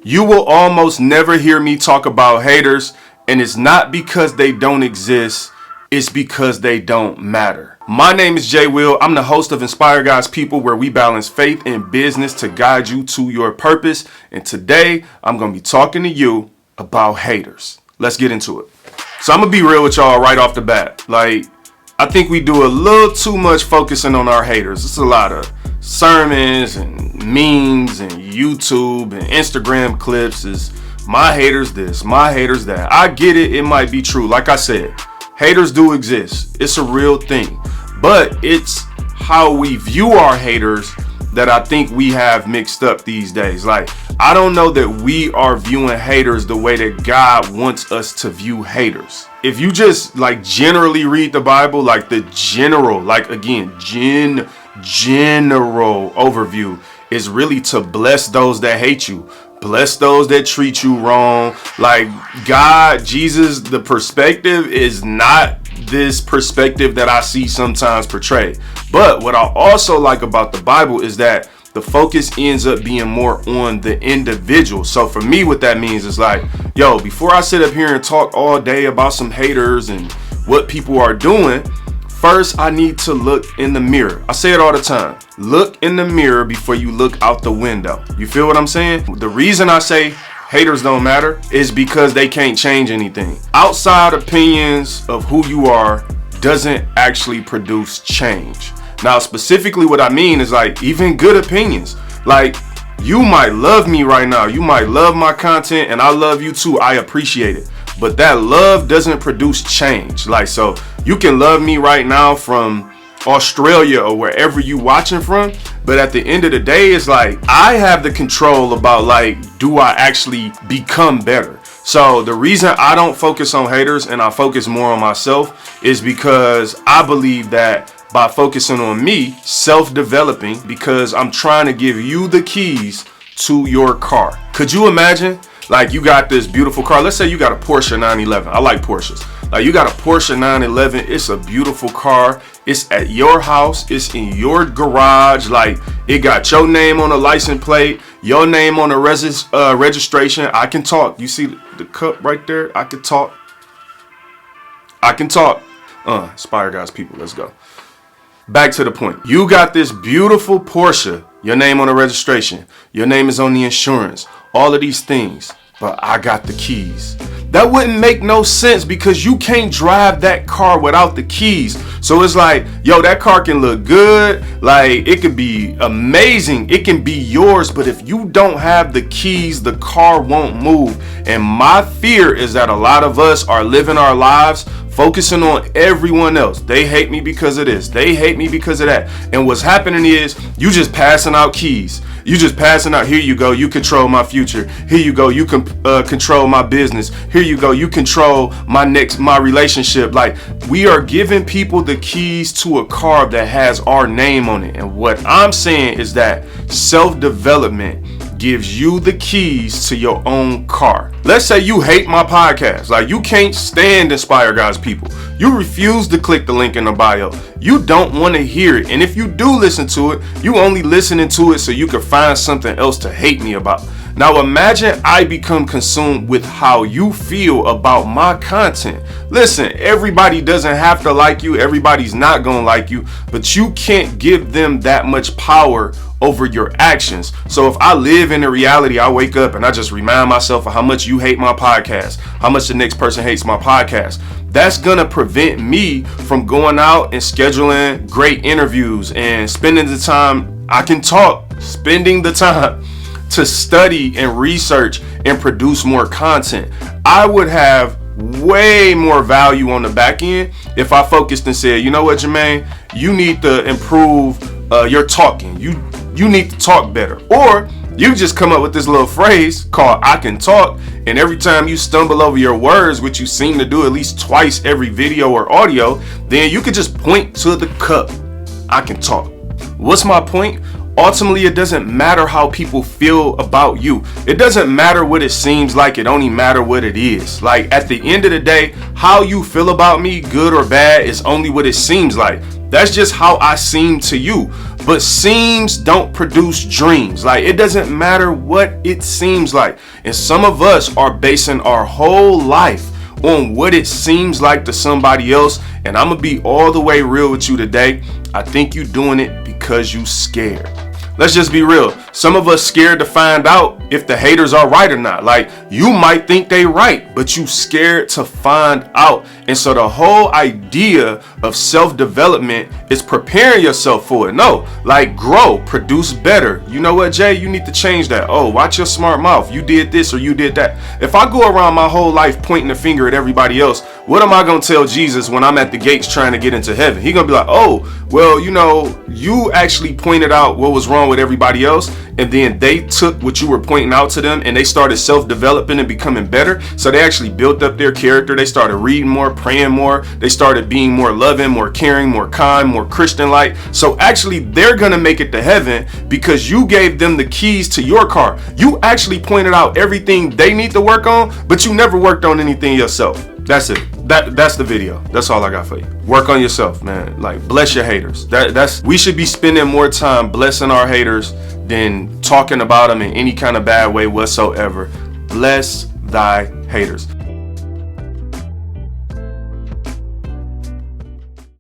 You will almost never hear me talk about haters, and it's not because they don't exist, it's because they don't matter. My name is Jay Will. I'm the host of Inspire God's People, where we balance faith and business to guide you to your purpose. And today, I'm going to be talking to you about haters. Let's get into it. So I'm going to be real with y'all right off the bat. I think we do a little too much focusing on our haters. It's a lot of sermons and memes and YouTube and Instagram clips is my haters this, my haters that. I get it. It might be true. Like I said, haters do exist. It's a real thing. But it's how we view our haters that I think we have mixed up these days. I don't know that we are viewing haters the way that God wants us to view haters. If you just generally read the Bible, the general, general overview is really to bless those that hate you. Bless those that treat you wrong. God, Jesus, the perspective is not this perspective that I see sometimes portrayed. But what I also like about the Bible is that the focus ends up being more on the individual. So for me, what that means is before I sit up here and talk all day about some haters and what people are doing, first I need to look in the mirror. I say it all the time. Look in the mirror before you look out the window. You feel what I'm saying? The reason I say haters don't matter is because they can't change anything. Outside opinions of who you are doesn't actually produce change. Now, specifically what I mean is even good opinions. You might love me right now. You might love my content and I love you too. I appreciate it. But that love doesn't produce change. So you can love me right now from Australia or wherever you watching from. But at the end of the day, it's I have the control about do I actually become better? So the reason I don't focus on haters and I focus more on myself is because I believe that by focusing on me, self-developing, because I'm trying to give you the keys to your car. Could you imagine? You got this beautiful car. Let's say you got a Porsche 911. I like Porsches. You got a Porsche 911. It's a beautiful car. It's at your house. It's in your garage. It got your name on the license plate, your name on the registration. I can talk. You see the cup right there? I can talk. Inspire God's People. Let's go. Back to the point. You got this beautiful Porsche, your name on the registration, your name is on the insurance, all of these things, but I got the keys. That wouldn't make no sense because you can't drive that car without the keys. So it's that car can look good, it could be amazing, it can be yours, but if you don't have the keys, the car won't move. And my fear is that a lot of us are living our lives focusing on everyone else. They hate me because of this. They hate me because of that. And what's happening is you just passing out keys. You just passing out. Here you go. You control my future. Here you go. You can control my business. Here you go. You control my relationship. We are giving people the keys to a car that has our name on it. And what I'm saying is that self-development gives you the keys to your own car. Let's say you hate my podcast. You can't stand Inspire God's People. You refuse to click the link in the bio. You don't want to hear it. And if you do listen to it, you only listening to it so you can find something else to hate me about. Now imagine I become consumed with how you feel about my content. Listen, everybody doesn't have to like you. Everybody's not going to like you, but you can't give them that much power over your actions. So if I live in the reality, I wake up and I just remind myself of how much you hate my podcast, how much the next person hates my podcast, that's gonna prevent me from going out and scheduling great interviews and spending the time spending the time to study and research and produce more content. I would have way more value on the back end if I focused and said, you know what, Jermaine, you need to improve your talking. You need to talk better. Or you just come up with this little phrase called I can talk, and every time you stumble over your words, which you seem to do at least twice every video or audio, then you could just point to the cup. I can talk. What's my point? Ultimately, it doesn't matter how people feel about you. It doesn't matter what it seems like. It only matter what it is. At the end of the day, how you feel about me, good or bad, is only what it seems like. That's just how I seem to you. But seems don't produce dreams. Like, it doesn't matter what it seems like. And some of us are basing our whole life on what it seems like to somebody else. And I'm gonna be all the way real with you today. I think you doing it because you scared. Let's just be real. Some of us scared to find out if the haters are right or not. Like, you might think they right, but you scared to find out. And so the whole idea of self-development is preparing yourself for it. No, like, grow, produce better. You know what, Jay? You need to change that. Oh, watch your smart mouth. You did this or you did that. If I go around my whole life pointing the finger at everybody else, what am I going to tell Jesus when I'm at the gates trying to get into heaven? He going to be like, oh, well, you know, you actually pointed out what was wrong with everybody else, and then they took what you were pointing out to them and they started self-developing and becoming better. So they actually built up their character. They started reading more, praying more. They started being more loving, more caring, more kind, more Christian-like. So actually they're going to make it to heaven because you gave them the keys to your car. You actually pointed out everything they need to work on, but you never worked on anything yourself. That's it. That's the video. That's all I got for you. Work on yourself, man. Like, bless your haters. We should be spending more time blessing our haters than talking about them in any kind of bad way whatsoever. Bless thy haters.